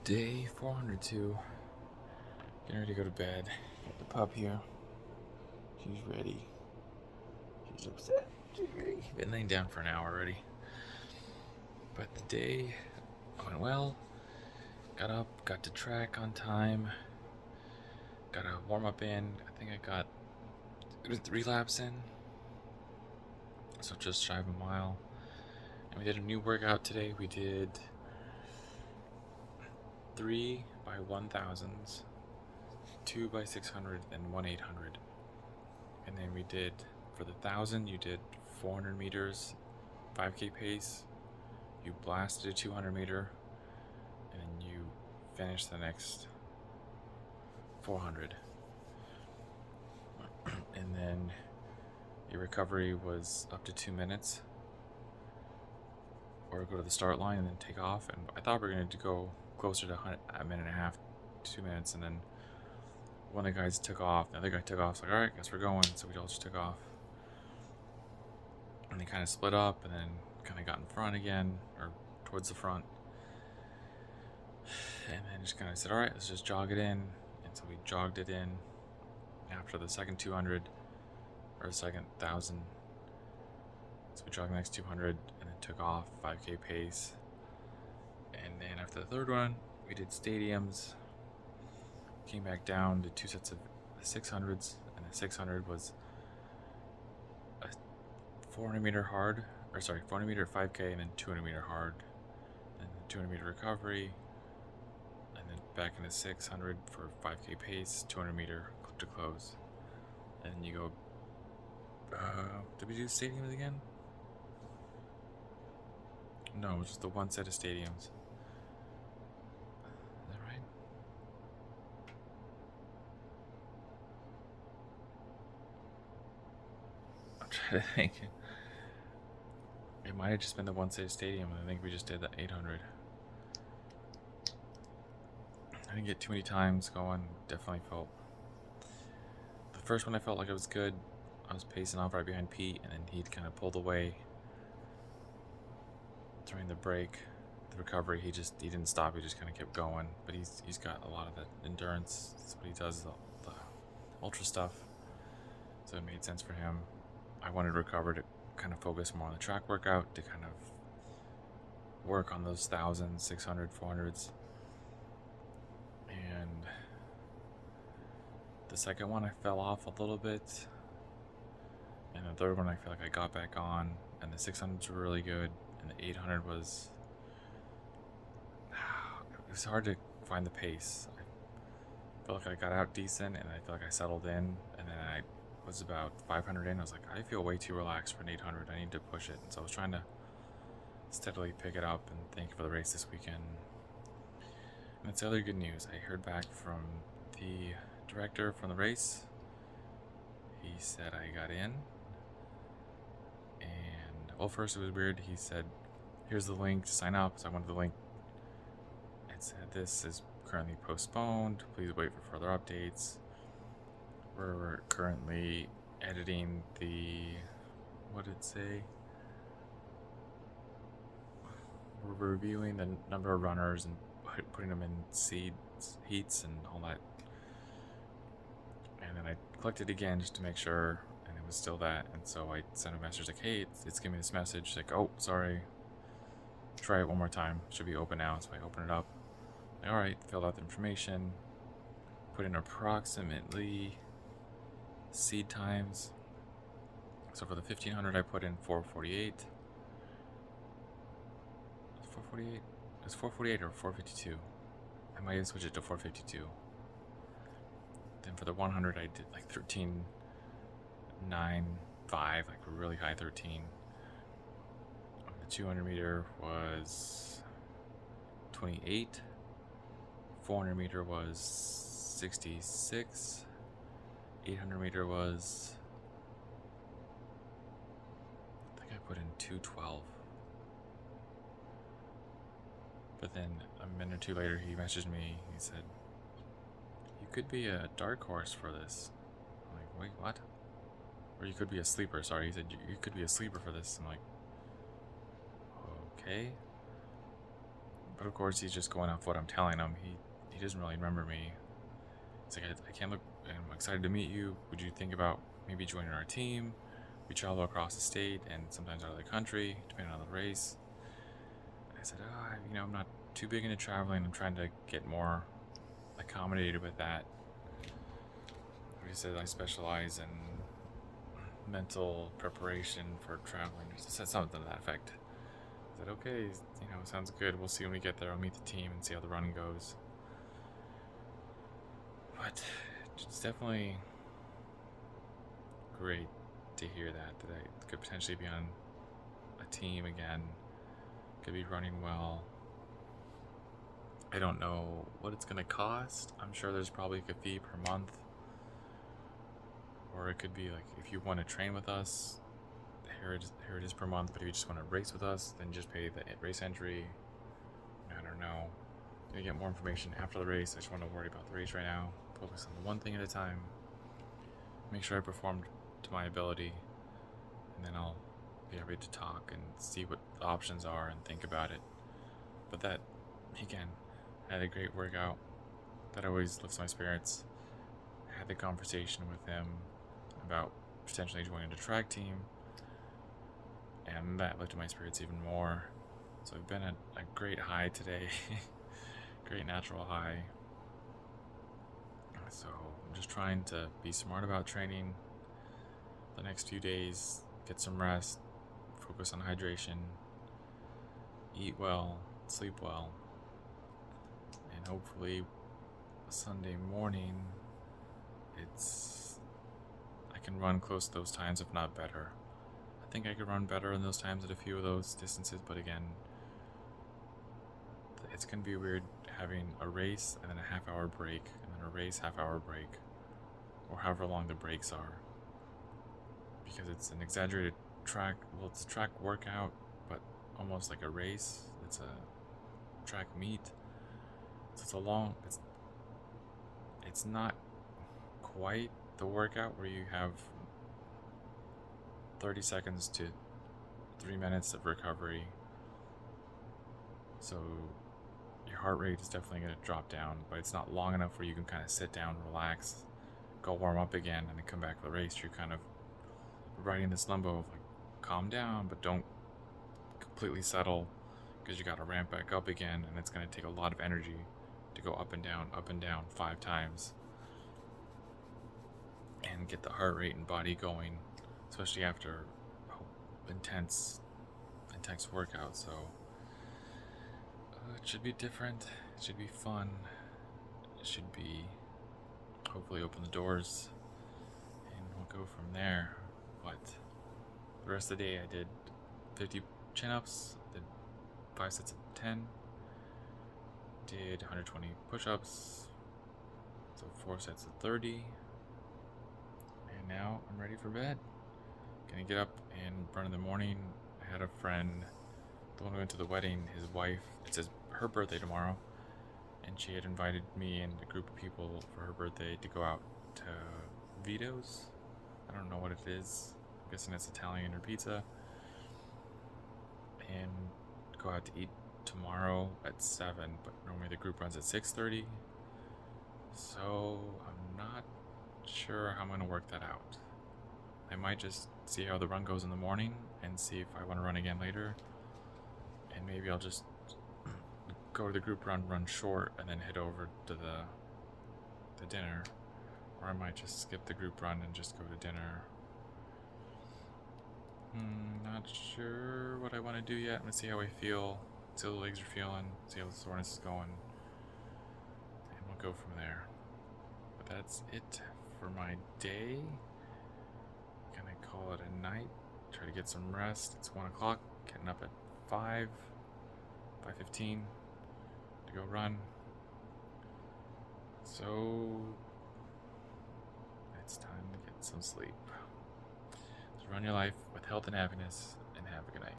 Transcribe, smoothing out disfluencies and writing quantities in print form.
Day 402. Getting ready to go to bed. Got the pup here. She's ready. She's upset. She's ready. Been laying down for an hour already. But the day went well. Got up, got to track on time. Got a warm up in. I think it was 3 laps in. So just shy of a mile. And we did a new workout today. We did 3 by 1000s, 2 by 600, and 1 800. And then we did, for the 1000, you did 400 meters, 5K pace. You blasted a 200 meter, and then you finished the next 400. And then your recovery was up to 2 minutes, or go to the start line and then take off. And I thought we were going to go closer to a minute and a half, 2 minutes, and then one of the guys took off. The other guy took off. It's like, all right, guess we're going. So we all just took off. And they kind of split up and then kind of got in front again, or towards the front. And then just kind of said, all right, let's just jog it in. And so we jogged it in after the second 200, or the second 1000. So we jogged the next 200 and then took off 5K pace. And then after the third one, we did stadiums. Came back down to 2 sets of the 600s, and the 600 was a 400 meter hard, 400 meter 5K, and then 200 meter hard, and then 200 meter recovery, and then back into 600 for 5K pace, 200 meter to close. And then you go, did we do stadiums again? No, it was just the one set of stadiums. Is that right? I'm trying to think. It might have just been the one set of stadium, and I think we just did the 800. I didn't get too many times going. Definitely felt. The first one I felt like it was good. I was pacing off right behind Pete, and then he'd kind of pulled away during the break, the recovery. He didn't stop. He just kind of kept going. But he's got a lot of that endurance. That's what he does, the ultra stuff. So it made sense for him. I wanted to recover to kind of focus more on the track workout, to kind of work on those 1000s, 600, 400s. And the second one I fell off a little bit, and the third one I feel like I got back on, and the 600s were really good, and the 800 was, it was hard to find the pace. I felt like I got out decent, and I feel like I settled in, and then I was about 500 in. I was like, I feel way too relaxed for an 800. I need to push it. And so I was trying to steadily pick it up and think for the race this weekend. And that's the other good news. I heard back from the director from the race. He said I got in. And, well, first it was weird. He said, here's the link to sign up. So I went to the link. It said, this is currently postponed. Please wait for further updates. We're currently editing the, what did it say? We're reviewing the number of runners and putting them in heats and all that. And then I clicked it again just to make sure, and it was still that. And so I sent a message like, hey, it's giving me this message. Like, oh, sorry. Try it one more time. It should be open now. So I open it up. Like, all right, filled out the information. Put in approximately seed times. So for the 1500, I put in 448. 448? It's 448 or 452. I might even switch it to 452. Then for the 100, I did like 13.95, like really high 13. The 200 meter was 28. 400 meter was 66. 800 meter was, I think I put in 212. But then a minute or two later, he messaged me. He said, you could be a dark horse for this. I'm like, wait, what? Or you could be a sleeper. Sorry, he said, you could be a sleeper for this. I'm like, okay. But of course, he's just going off what I'm telling him. He doesn't really remember me. It's like, I can't look. I'm excited to meet you. Would you think about maybe joining our team? We travel across the state and sometimes out of the country, depending on the race. I said, I'm not too big into traveling. I'm trying to get more accommodated with that. He said I specialize in mental preparation for traveling. He said something to that effect. I said, okay, sounds good. We'll see when we get there. I'll meet the team and see how the run goes. But it's definitely great to hear that I could potentially be on a team again. Could be running well. I don't know what it's gonna cost. I'm sure there's probably like a fee per month. Or it could be like, if you want to train with us, here it is per month. But if you just want to race with us, then just pay the race entry. I don't know. I'm gonna get more information after the race. I just want to worry about the race right now. Focus on the one thing at a time. Make sure I performed to my ability, and then I'll be ready to talk and see what the options are and think about it. But that, again, I had a great workout. That always lifts my spirits. I had the conversation with him about potentially joining the track team, and that lifted my spirits even more. So I've been at a great high today. Great natural high. So I'm just trying to be smart about training the next few days, get some rest, focus on hydration, eat well, sleep well, and hopefully Sunday morning I can run close to those times, if not better. I think I could run better in those times at a few of those distances, but again, it's going to be weird having a race and then a half-hour break, and then a race, half-hour break, or however long the breaks are. Because it's an exaggerated track, it's a track workout, but almost like a race. It's a track meet. So it's not quite the workout where you have 30 seconds to 3 minutes of recovery. So your heart rate is definitely going to drop down, but it's not long enough where you can kind of sit down, relax, go warm up again, and then come back to the race. You're kind of riding this limbo of like, calm down, but don't completely settle, because you got to ramp back up again, and it's going to take a lot of energy to go up and down 5 times and get the heart rate and body going, especially after intense workout. So it should be different, it should be fun, it should be hopefully open the doors, and we'll go from there. But the rest of the day I did 50 chin-ups, did 5 sets of 10, did 120 push-ups, so 4 sets of 30, and now I'm ready for bed. Gonna get up and run in the morning. I had a friend, the one who went to the wedding, his wife, it's her birthday tomorrow, and she had invited me and a group of people for her birthday to go out to Vito's. I don't know what it is. I'm guessing it's Italian or pizza. And go out to eat tomorrow at 7, but normally the group runs at 6:30. So I'm not sure how I'm going to work that out. I might just see how the run goes in the morning and see if I want to run again later. And maybe I'll just go to the group run short, and then head over to the dinner. Or I might just skip the group run and just go to dinner. Not sure what I want to do yet. I'm going to see how I feel, see how the legs are feeling, see how the soreness is going, and we'll go from there. But that's it for my day. Gonna call it a night. Try to get some rest. It's 1 o'clock. Getting up at 5:15 to go run. So it's time to get some sleep. So run your life with health and happiness, and